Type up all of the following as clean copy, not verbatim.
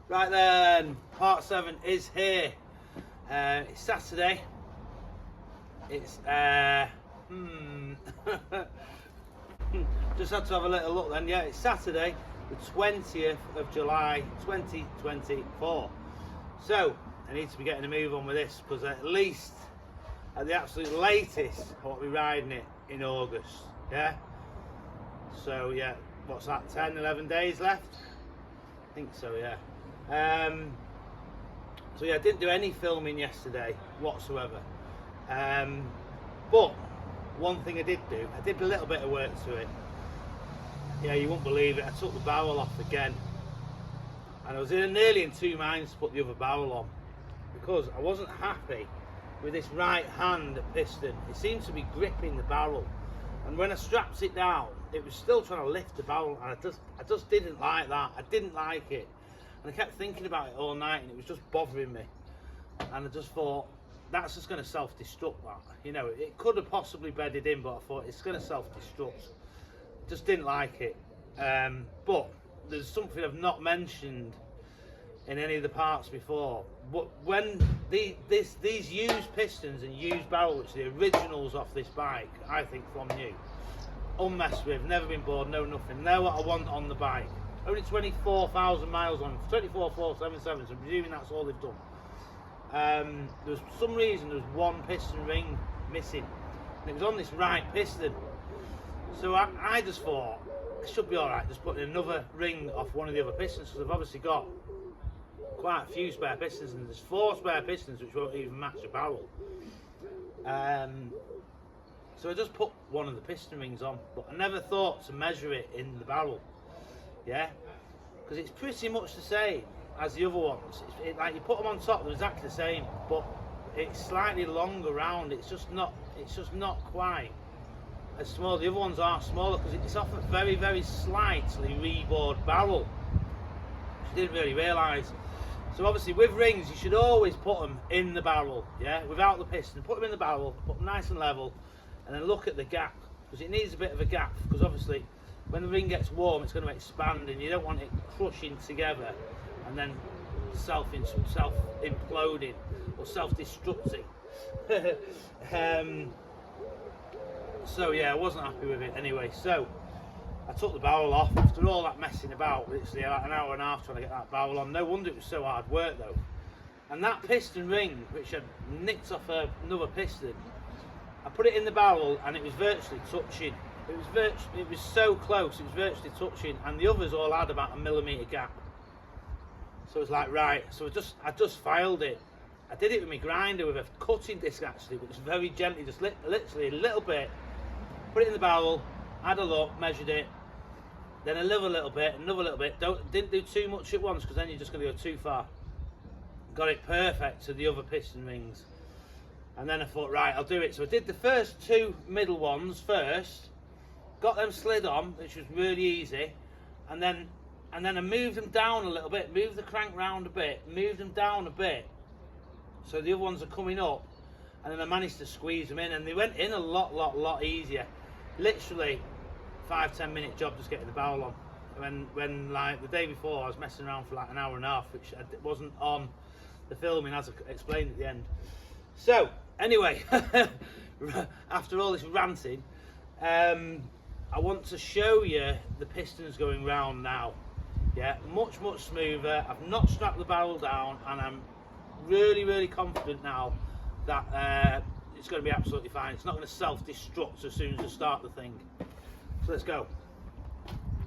Right then, part 7 is here. It's Saturday. It's just had to have a little look then. Yeah, it's Saturday, the 20th of July 2024. So I need to be getting a move on with this, because at least, at the absolute latest, I want to be riding it in August. Yeah. So yeah, what's that? 10, 11 days left. I think so. Yeah. So yeah, I didn't do any filming yesterday whatsoever, but one thing I did do, I did a little bit of work to it. Yeah, you won't believe it, I took the barrel off again, and I was nearly in two minds to put the other barrel on, because I wasn't happy with this right hand piston. It seemed to be gripping the barrel, and when I strapped it down, it was still trying to lift the barrel, and I just didn't like that. I didn't like it. And I kept thinking about it all night, and it was just bothering me. And I just thought, that's just going to self-destruct that. You know, it could have possibly bedded in, but I thought it's going to self-destruct. Just didn't like it. But there's something I've not mentioned in any of the parts before. But when these used pistons and used barrel, which are the originals off this bike, I think from new, unmessed with, never been bored, no nothing, know what I want on the bike. Only 24,000 miles on, 24,477, so I'm presuming that's all they've done. There was, for some reason, there was one piston ring missing, and it was on this right piston. So I just thought, it should be alright, just putting another ring off one of the other pistons, because I've obviously got quite a few spare pistons, and there's 4 spare pistons which won't even match the barrel. So I just put one of the piston rings on, but I never thought to measure it in the barrel. Yeah, because it's pretty much the same as the other ones. Like you put them on top, they're exactly the same, but it's slightly longer round. It's just not quite as small. The other ones are smaller because it's off a very, very slightly rebored barrel, which I didn't really realise. So obviously with rings, you should always put them in the barrel, yeah, without the piston. Put them in the barrel, put them nice and level, and then look at the gap, because it needs a bit of a gap, because obviously when the ring gets warm, it's going to expand, and you don't want it crushing together and then self-imploding or self-destructing. So yeah, I wasn't happy with it anyway. So I took the barrel off after all that messing about, literally like an hour and a half trying to get that barrel on. No wonder it was so hard work though. And that piston ring, which I'd nicked off another piston, I put it in the barrel and it was virtually touching. It was so close, it was virtually touching, and the others all had about a millimetre gap. So it was like, right, so I just filed it. I did it with my grinder with a cutting disc actually, but it's very gently, just literally a little bit. Put it in the barrel, had a look, measured it, then another little bit, another little bit. Didn't do too much at once, because then you're just going to go too far. Got it perfect to the other piston rings. And then I thought, right, I'll do it. So I did the first 2 middle ones first, got them slid on, which was really easy, and then I moved them down a little bit, moved the crank round a bit, moved them down a bit, so the other ones are coming up, and then I managed to squeeze them in, and they went in a lot easier. Literally 5-10 minute job just getting the barrel on. When like the day before I was messing around for like an hour and a half, which wasn't on the filming as I explained at the end. So anyway, after all this ranting, I want to show you the pistons going round now. Yeah, much smoother. I've not strapped the barrel down, and I'm really confident now that it's going to be absolutely fine. It's not going to self-destruct as soon as I start the thing. So let's go.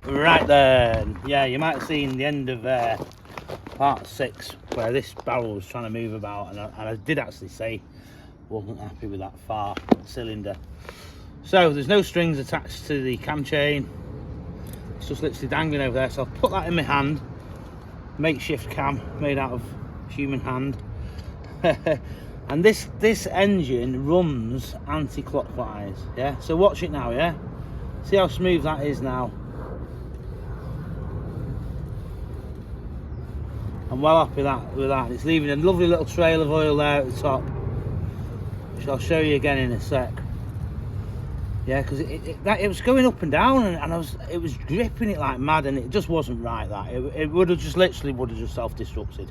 Right then, yeah, you might have seen the end of part 6 where this barrel was trying to move about, and I did actually say wasn't happy with that far cylinder. So there's no strings attached to the cam chain, it's just literally dangling over there. So I'll put that in my hand, makeshift cam made out of human hand. And this engine runs anti-clockwise, yeah, so watch it now, yeah, see how smooth that is now. I'm well happy with that. It's leaving a lovely little trail of oil there at the top, which I'll show you again in a sec. Yeah, because it was going up and down, and it was gripping it like mad, and it just wasn't right. That it would have just literally self-destructed,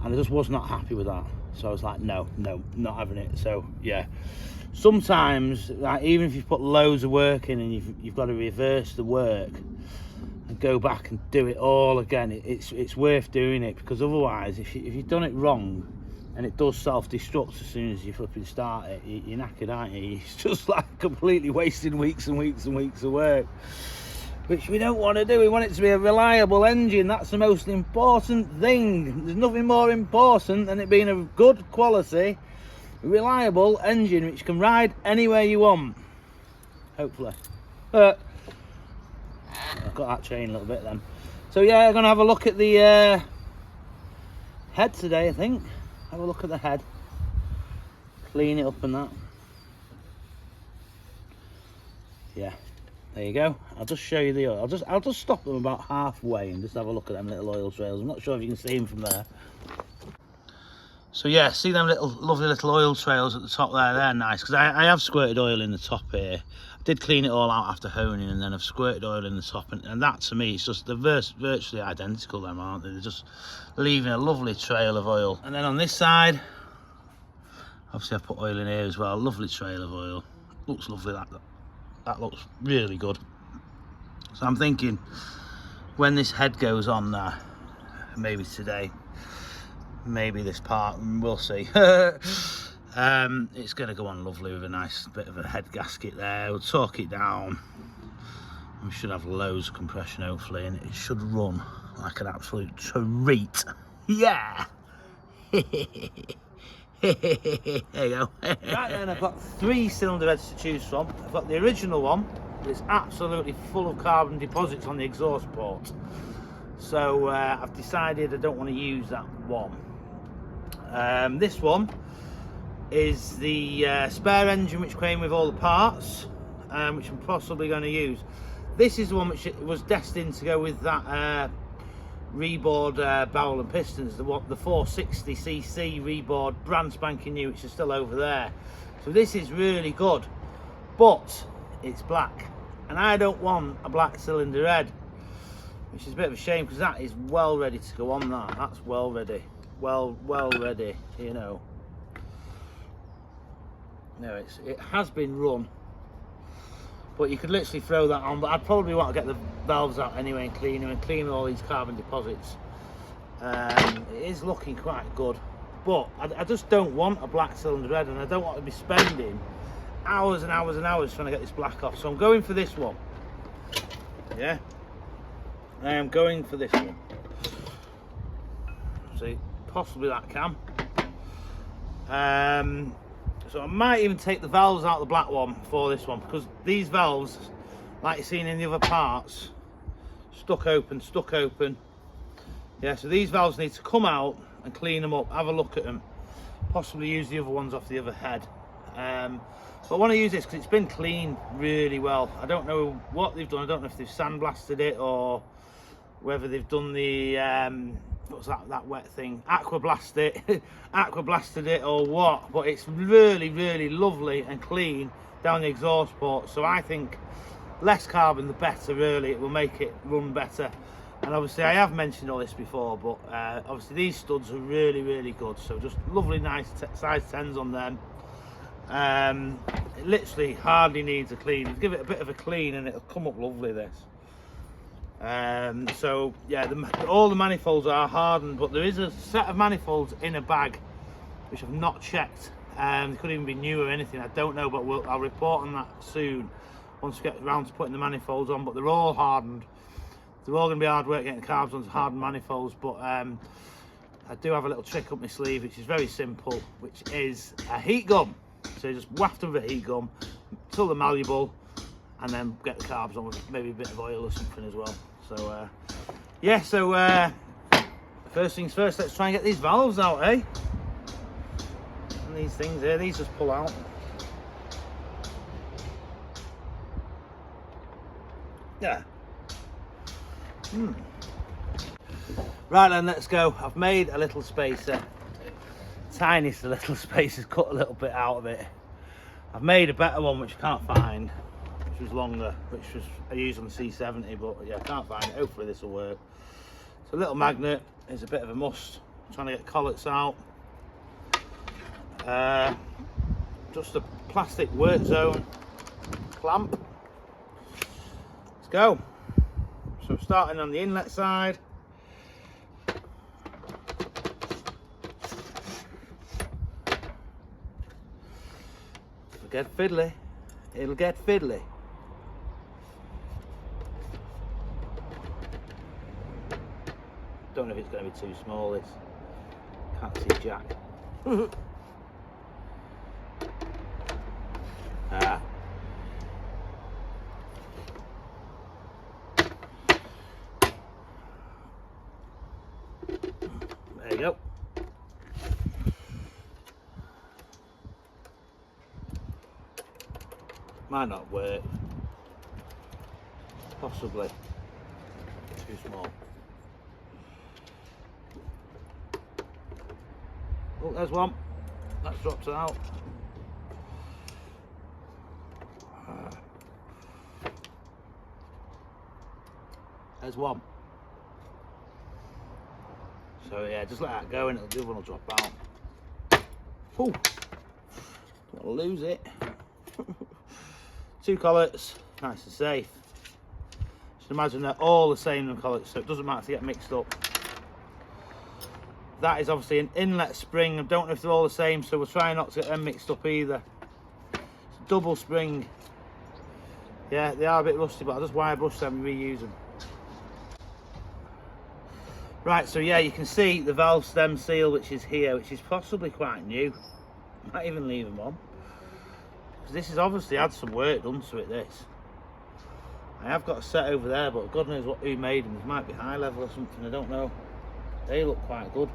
and I just was not happy with that. So I was like, no, not having it. So yeah, sometimes like, even if you've put loads of work in and you've got to reverse the work and go back and do it all again, it's worth doing it, because otherwise, if you've done it wrong and it does self-destruct as soon as you flipping start it, you're knackered, aren't you? It's just like completely wasting weeks and weeks and weeks of work, which we don't want to do. We want it to be a reliable engine. That's the most important thing. There's nothing more important than it being a good quality, reliable engine which can ride anywhere you want, hopefully. I've got that chain a little bit then. So yeah, I'm going to have a look at the head today, I think. Have a look at the head, clean it up and that. Yeah, there you go. I'll just show you the oil. I'll just stop them about halfway and just have a look at them little oil trails. I'm not sure if you can see them from there. So yeah, see them lovely little oil trails at the top there? They're nice, because I have squirted oil in the top here. I did clean it all out after honing, and then I've squirted oil in the top, and that to me, it's just, they're virtually identical, them, aren't they? They're just leaving a lovely trail of oil. And then on this side, obviously I've put oil in here as well. Lovely trail of oil. Looks lovely, that looks really good. So I'm thinking, when this head goes on there, maybe today, maybe this part, we'll see. It's going to go on lovely with a nice bit of a head gasket there. We'll torque it down. We should have loads of compression hopefully, and it should run like an absolute treat. Yeah. There you go. Right then, I've got 3 cylinder heads to choose from. I've got the original one, it's absolutely full of carbon deposits on the exhaust port. So I've decided I don't want to use that one. This one is the spare engine which came with all the parts, which I'm possibly going to use. This is the one which was destined to go with that reboard barrel and pistons, the 460cc reboard, brand spanking new, which is still over there. So this is really good, but it's black, and I don't want a black cylinder head, which is a bit of a shame, because that is well ready to go on. That's well ready, well ready, you know. No, it has been run, but you could literally throw that on. But I'd probably want to get the valves out anyway and clean them, and clean all these carbon deposits. It is looking quite good, but I just don't want a black cylinder head, and I don't want to be spending hours and hours and hours trying to get this black off. So I'm going for this one. Yeah, I am going for this one. See, possibly that cam. So I might even take the valves out of the black one for this one, because these valves, like you've seen in the other parts, stuck open. Yeah, so these valves need to come out and clean them up, have a look at them, possibly use the other ones off the other head. But I want to use this because it's been cleaned really well. I don't know what they've done. I don't know if they've sandblasted it or whether they've done the what's that wet thing, aquablasted it or what, but it's really lovely and clean down the exhaust port. So I think less carbon the better, really. It will make it run better. And obviously I have mentioned all this before, but obviously these studs are really good. So just lovely nice size 10s on them. It literally hardly needs a clean. You give it a bit of a clean and it'll come up lovely, this. So yeah, all the manifolds are hardened, but there is a set of manifolds in a bag which I've not checked. They could even be new or anything, I don't know, but I'll report on that soon once we get around to putting the manifolds on. But they're all hardened. They're all going to be hard work getting carbs onto hardened manifolds, but I do have a little trick up my sleeve which is very simple, which is a heat gun. So you just waft them with a heat gun till they're malleable, and then get the carbs on with maybe a bit of oil or something as well. So yeah, so first things first, let's try and get these valves out, eh? And these things here, these just pull out. Yeah. Right then, let's go. I've made a little spacer, tiniest little spacer, cut a little bit out of it. I've made a better one which I can't find, was longer, which was I used on the C70, but yeah, I can't find it. Hopefully this will work. So a little magnet is a bit of a must. I'm trying to get collets out. Just a plastic work zone clamp. Let's go. So starting on the inlet side. It'll get fiddly. It'll get fiddly. Don't know if it's going to be too small, this. Can't see jack. Ah. There you go. Might not work. Possibly too small. Oh, there's one. That's dropped out. There's one. So yeah, just let that go and the other one will drop out. Oh, don't want to lose it. 2 collets, nice and safe. Just imagine they're all the same collets, so it doesn't matter to get mixed up. That is obviously an inlet spring. I don't know if they're all the same, so we'll try not to get them mixed up either. It's a double spring. Yeah, they are a bit rusty, but I'll just wire brush them and reuse them. Right, so yeah, you can see the valve stem seal, which is here, which is possibly quite new. Might even leave them on. Because this has obviously had some work done to it, this. I have got a set over there, but God knows who made them. It might be high level or something, I don't know. They look quite good.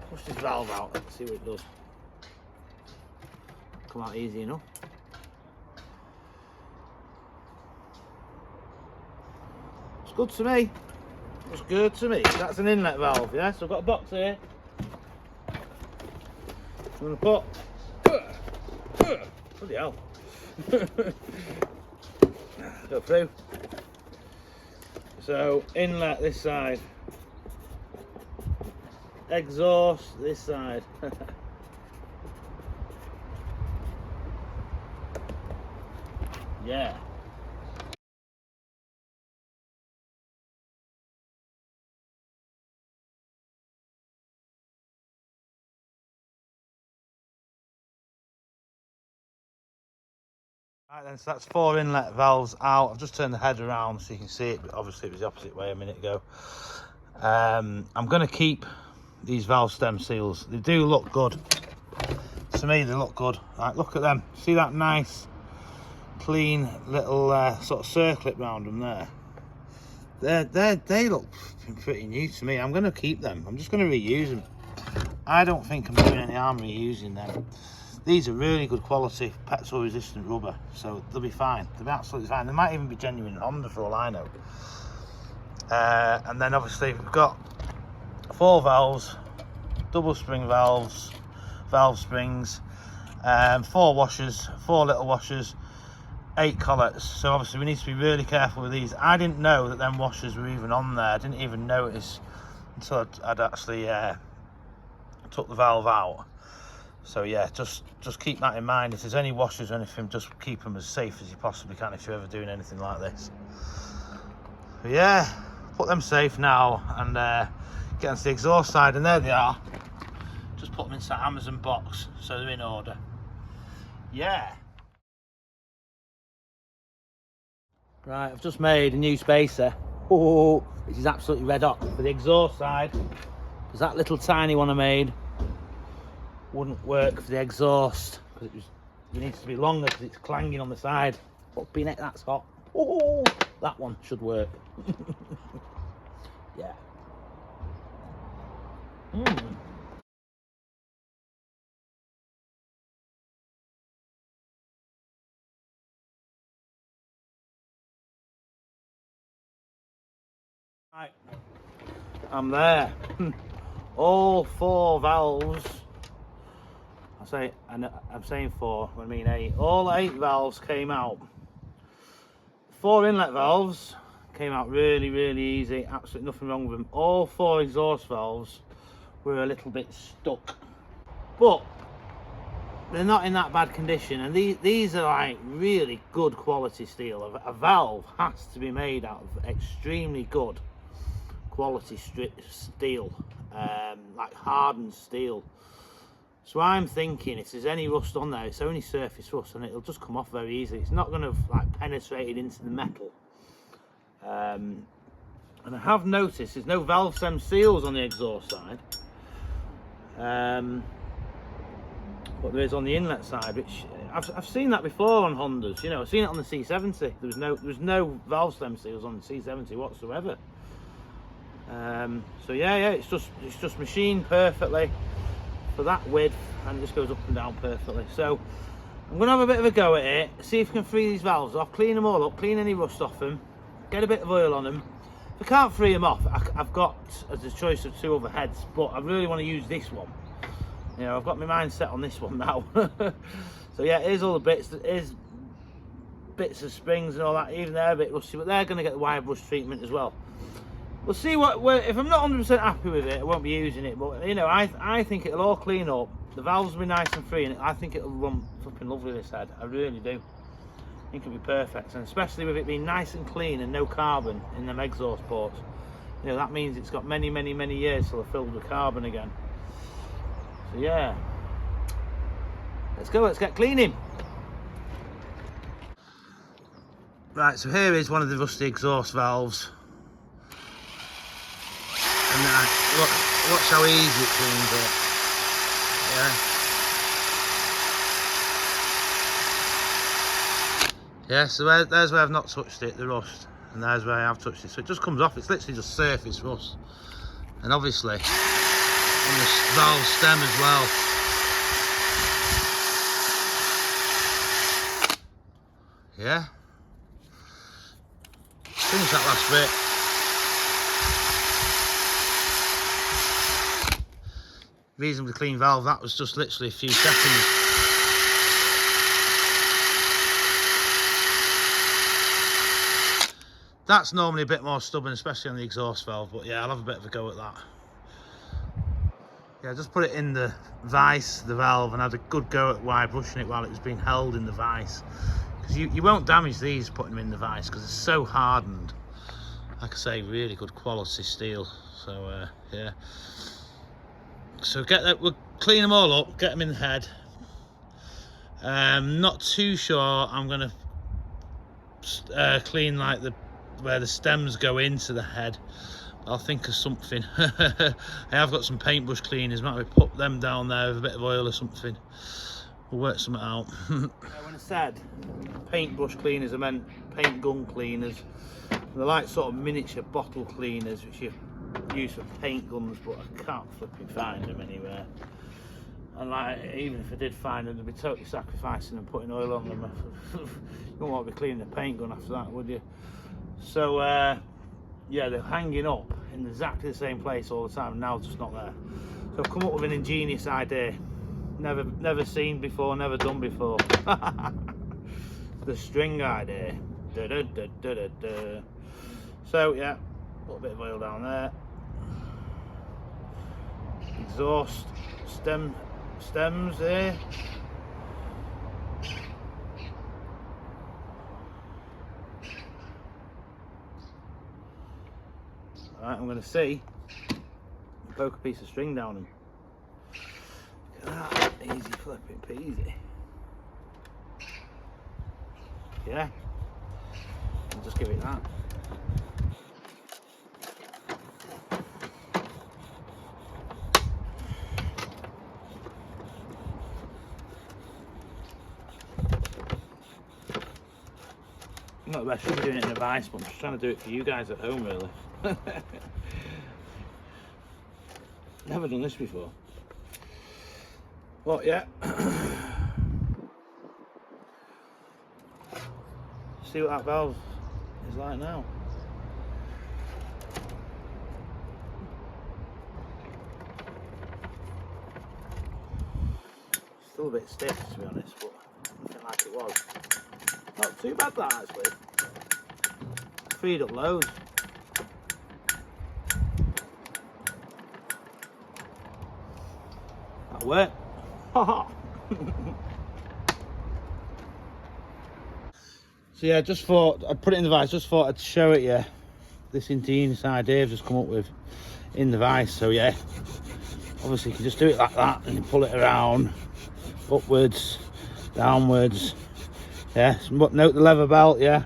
Push this valve out and see what it does. Come out easy enough. It's good to me. It's good to me. That's an inlet valve, yeah? So I've got a box here. I'm going to put... Bloody hell. Go through. So, inlet this side. Exhaust this side. Yeah. Right then, so that's 4 inlet valves out. I've just turned the head around so you can see it, but obviously it was the opposite way a minute ago. I'm going to keep these valve stem seals. They do look good. To me, they look good. Right, look at them. See that nice, clean little sort of circlip round them there? They look pretty new to me. I'm going to keep them. I'm just going to reuse them. I don't think I'm doing any harm reusing them. These are really good quality petrol resistant rubber, so they'll be fine. They'll be absolutely fine. They might even be genuine Honda for all I know. And then obviously we've got 4 valves, double spring valves, valve springs, 4 washers, 4 little washers, 8 collets. So obviously we need to be really careful with these. I didn't know that them washers were even on there. I didn't even notice until I'd actually took the valve out. So yeah, just keep that in mind. If there's any washers or anything, just keep them as safe as you possibly can if you're ever doing anything like this. But yeah, put them safe now and get onto the exhaust side, and there they are. Just put them inside Amazon box so they're in order. Yeah. Right, I've just made a new spacer, which is absolutely red hot for the exhaust side, because that little tiny one I made wouldn't work for the exhaust because it needs to be longer because it's clanging on the side. But being it, that's hot. Oh, that one should work. Yeah. Right, I'm there. All 4 valves. I'm saying 4 when I mean 8. All 8 valves came out. 4 inlet valves came out really, really easy. Absolutely nothing wrong with them. All 4 exhaust valves were a little bit stuck, but they're not in that bad condition, and these are like really good quality steel. A valve has to be made out of extremely good quality steel, like hardened steel. So I'm thinking if there's any rust on there, it's only surface rust and it'll just come off very easily. It's not going to like penetrate into the metal. And I have noticed there's no valve stem seals on the exhaust side, but there is on the inlet side, which I've seen that before on Hondas. You know, I've seen it on the C70. There was no valve stem seals on the C70 whatsoever. So yeah, it's just machined perfectly for that width, and it just goes up and down perfectly. So I'm going to have a bit of a go at it, see if I can free these valves off, clean them all up, clean any rust off them, get a bit of oil on them. If I can't free them off, I've got as a choice of 2 other heads, but I really want to use this one. You know, I've got my mind set on this one now. So yeah, here's all the bits. There's bits of springs and all that, even they're a bit rusty, but they're going to get the wire brush treatment as well. We'll see if I'm not 100% happy with it, I won't be using it, but you know, I think it'll all clean up, the valves will be nice and free, and I think it'll run flipping lovely, this head. I really do. I think it'll be perfect, and especially with it being nice and clean and no carbon in them exhaust ports. You know, that means it's got many, many, many years till they're filled with carbon again. So yeah, let's go, let's get cleaning. Right, so here is one of the rusty exhaust valves. And watch how easy it cleans up. Yeah, so there's where I've not touched it, the rust, and there's where I have touched it. So it just comes off, it's literally just surface rust. And obviously, on the valve stem as well. Yeah. Finish that last bit. Reasonably clean valve, that was just literally a few seconds. That's normally a bit more stubborn, especially on the exhaust valve, but yeah, I'll have a bit of a go at that. Yeah, just put it in the vise, the valve, and had a good go at wire brushing it while it was being held in the vise. Because you won't damage these putting them in the vise, because it's so hardened. Like I say, really good quality steel. So yeah. So we'll clean them all up, get them in the head. Not too sure I'm going to clean like where the stems go into the head. I'll think of something. I have got some paintbrush cleaners, might we put them down there with a bit of oil or something. We'll work something out. When I said paintbrush cleaners, I meant paint gun cleaners. They're like sort of miniature bottle cleaners, which you use for paint guns, but I can't flipping find them anywhere. And like, even if I did find them, I'd be totally sacrificing and putting oil on them. You don't want to be cleaning a paint gun after that, would you? So yeah, they're hanging up in exactly the same place all the time, and now just not there. So I've come up with an ingenious idea, never seen before, never done before. The string idea. Da, da, da, da, da, da. So yeah, put a bit of oil down there. Exhaust stems there. Alright, I'm going to see, poke a piece of string down them. Look at that, easy flipping peasy. Yeah, I'll just give it that. Not the best, should be doing it in a vice, but I'm just trying to do it for you guys at home, really. Never done this before. But yeah. See what that valve is like now. Still a bit stiff, to be honest, but nothing like it was. Not too bad that, actually. freed up loads. That worked. So yeah, just thought I'd put it in the vise, just thought I'd show it you. This ingenious idea I've just come up with in the vise. So yeah, obviously you can just do it like that and you pull it around, upwards, downwards. Yeah, but note the leather belt, yeah.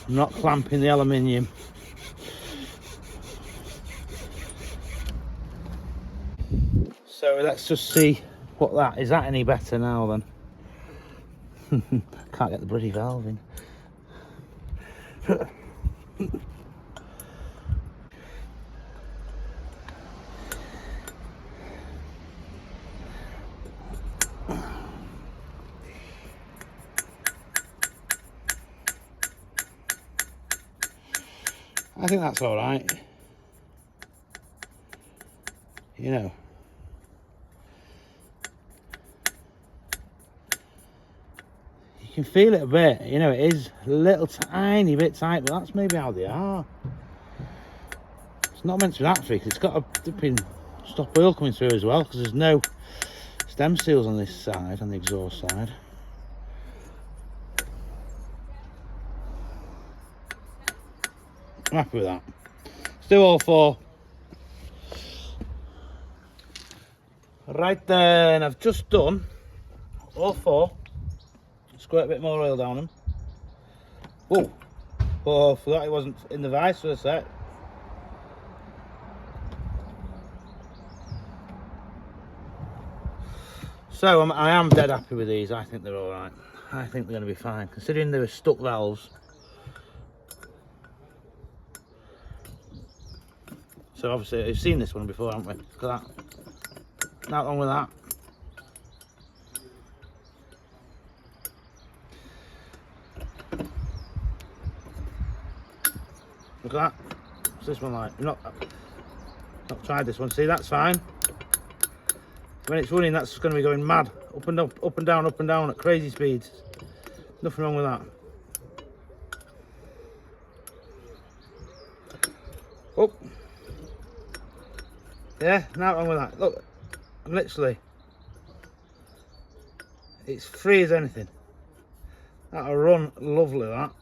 I'm not clamping the aluminium. So let's just see what that is. That any better now then? Can't get the bloody valve in. I think that's all right. You know. You can feel it a bit, you know, it is a little tiny bit tight, but that's maybe how they are. It's not meant to be that thick, it's got a dipping stop oil coming through as well, because there's no stem seals on this side, on the exhaust side. I'm happy with that. Let's do all four. Right then, I've just done all four. Squirt a bit more oil down them. Whoa! Oh, I forgot it wasn't in the vise for a sec. So I am dead happy with these. I think they're all right. I think they're going to be fine, considering they were stuck valves. So obviously you've seen this one before, haven't we? Look at that. Nothing wrong with that. Look at that. What's this one like? Not tried this one. See, that's fine. When it's running, that's going to be going mad. Up and up, up and down at crazy speeds. Nothing wrong with that. Oh. Yeah, nothing wrong with that. Look, I'm literally, it's free as anything. That'll run lovely, that.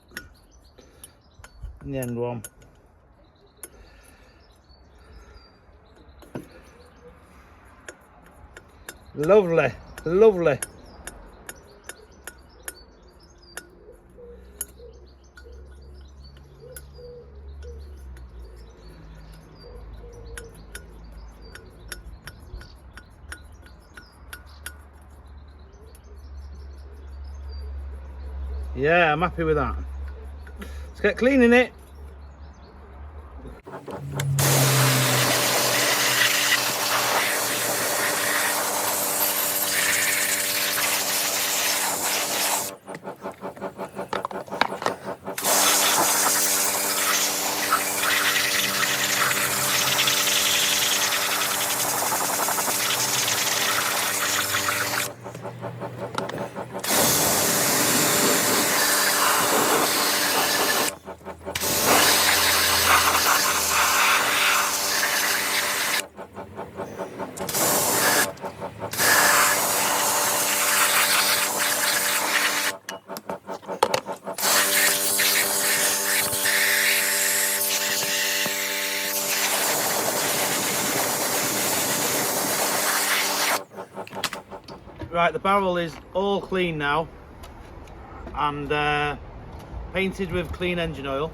And the end one. Lovely, lovely. Yeah, I'm happy with that. Let's get cleaning it. Right, the barrel is all clean now and painted with clean engine oil.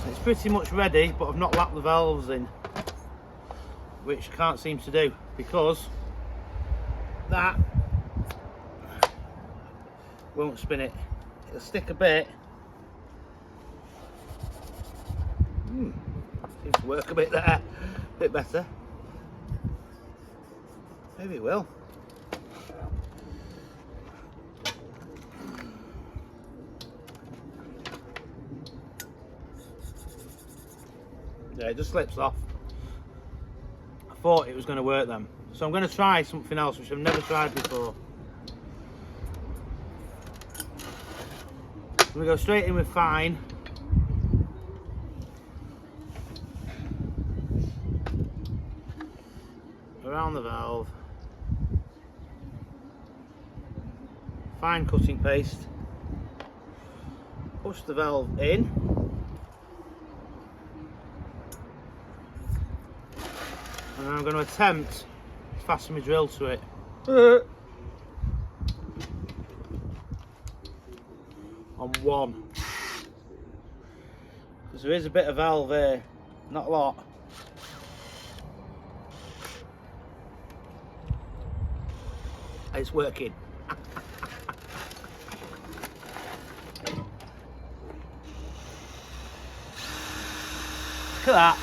It's pretty much ready, but I've not lapped the valves in, which I can't seem to do because that won't spin it. It'll stick a bit. Seems to work a bit there, a bit better. Maybe it will. Yeah, it just slips off. I thought it was going to work then. So I'm going to try something else which I've never tried before. I'm going to go straight in with fine around the valve, fine cutting paste, push the valve in, and I'm going to attempt to fasten my drill to it. On one, because there is a bit of valve here, not a lot. It's working. Look at that.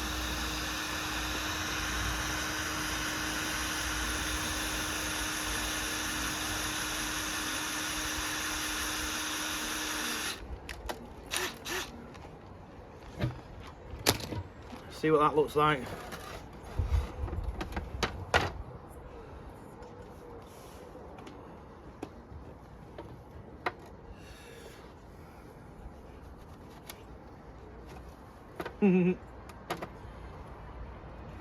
See what that looks like.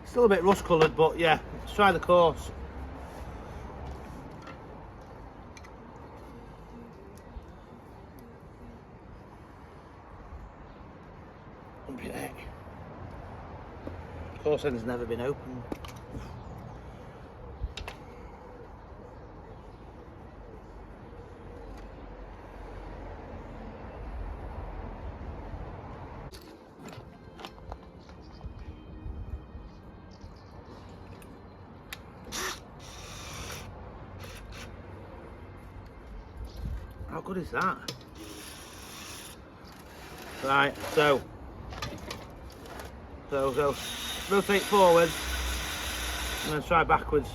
Still a bit rust coloured, but yeah, let's try the course. Course end's never been opened. How good is that? Right, so rotate forward and then try backwards.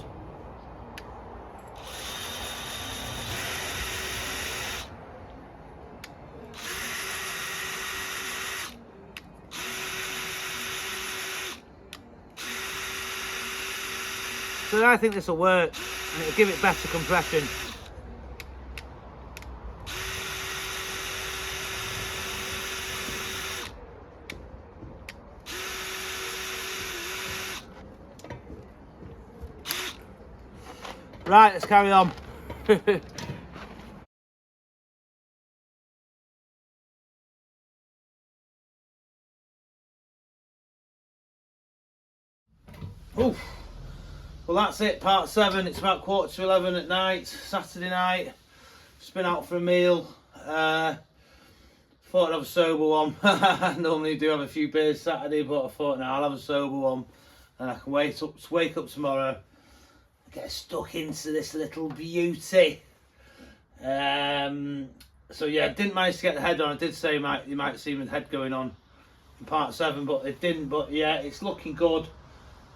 So I think this will work and it'll give it better compression. Right, let's carry on. Oof. Well, that's it, part 7. It's about 11:15 at night, Saturday night. Just been out for a meal. Thought I'd have a sober one. I normally do have a few beers Saturday, but I thought, no, I'll have a sober one. And I can wake up tomorrow, get stuck into this little beauty. So yeah, didn't manage to get the head on. I did say you might see the head going on in part 7, but it didn't. But yeah, it's looking good.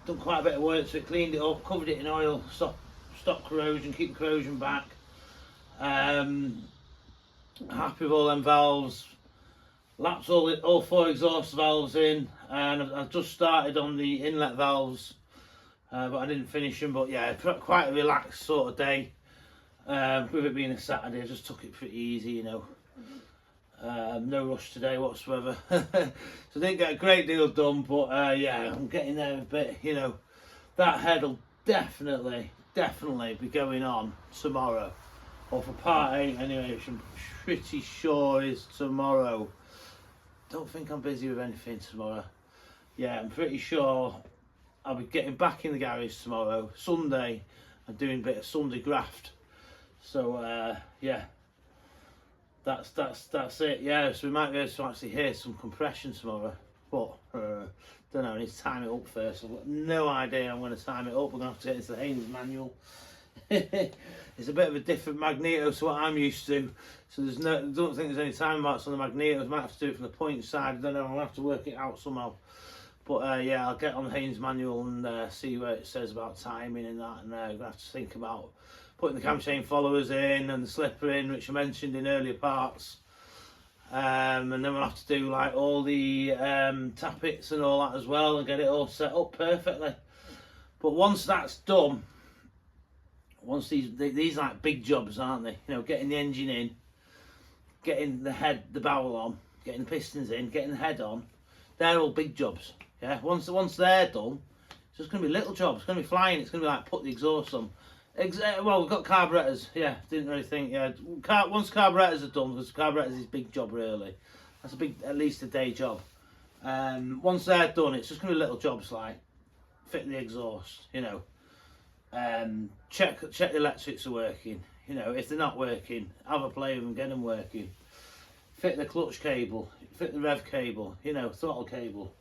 Done quite a bit of work to it, cleaned it up, covered it in oil, stop corrosion, keep the corrosion back. Happy with all them valves. Lapped all 4 exhaust valves in, and I've just started on the inlet valves, but I didn't finish them. But yeah, quite a relaxed sort of day. With it being a Saturday, I just took it pretty easy, you know. No rush today whatsoever. So I didn't get a great deal done, but yeah, I'm getting there a bit, you know. That head will definitely be going on tomorrow, or for part 8 anyway, which I'm pretty sure is tomorrow. Don't think I'm busy with anything tomorrow. Yeah, I'm pretty sure I'll be getting back in the garage tomorrow. Sunday, I'm doing a bit of Sunday graft. So yeah, that's it. Yeah, so we might be able to actually hear some compression tomorrow, but don't know. I need to time it up first. I've got no idea I'm going to time it up. We're going to have to get into the Haynes manual. It's a bit of a different magneto to what I'm used to, so I don't think there's any time marks on the magnetos. Might have to do it from the point side. I don't know. I'll have to work it out somehow. But yeah, I'll get on the Haynes manual and see where it says about timing and that, and I'm going to have to think about putting the camshaft followers in and the slipper in, which I mentioned in earlier parts. And then we'll have to do like all the tappets and all that as well, and get it all set up perfectly. But once that's done, once these like big jobs, aren't they? You know, getting the engine in, getting the barrel on, getting the pistons in, getting the head on, they're all big jobs. Yeah, once they're done, It's just going to be little jobs. It's going to be flying. It's going to be like put the exhaust on. Well, we've got carburetors. Yeah, didn't really think. Yeah, once carburetors are done, because carburetors is a big job really. That's a big, at least a day job. Once they're done, it's just going to be little jobs like fit the exhaust, you know. Check the electrics are working. You know, if they're not working, have a play with them, get them working. Fit the clutch cable, fit the rev cable, you know, throttle cable.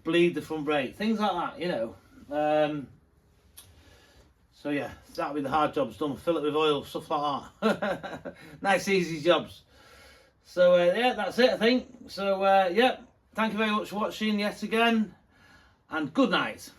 Bleed the front brake, things like that, you know. So yeah, that'll be the hard jobs done. Fill it with oil, stuff like that. Nice, easy jobs. So yeah, that's it, I think. So yeah, thank you very much for watching yet again, and good night.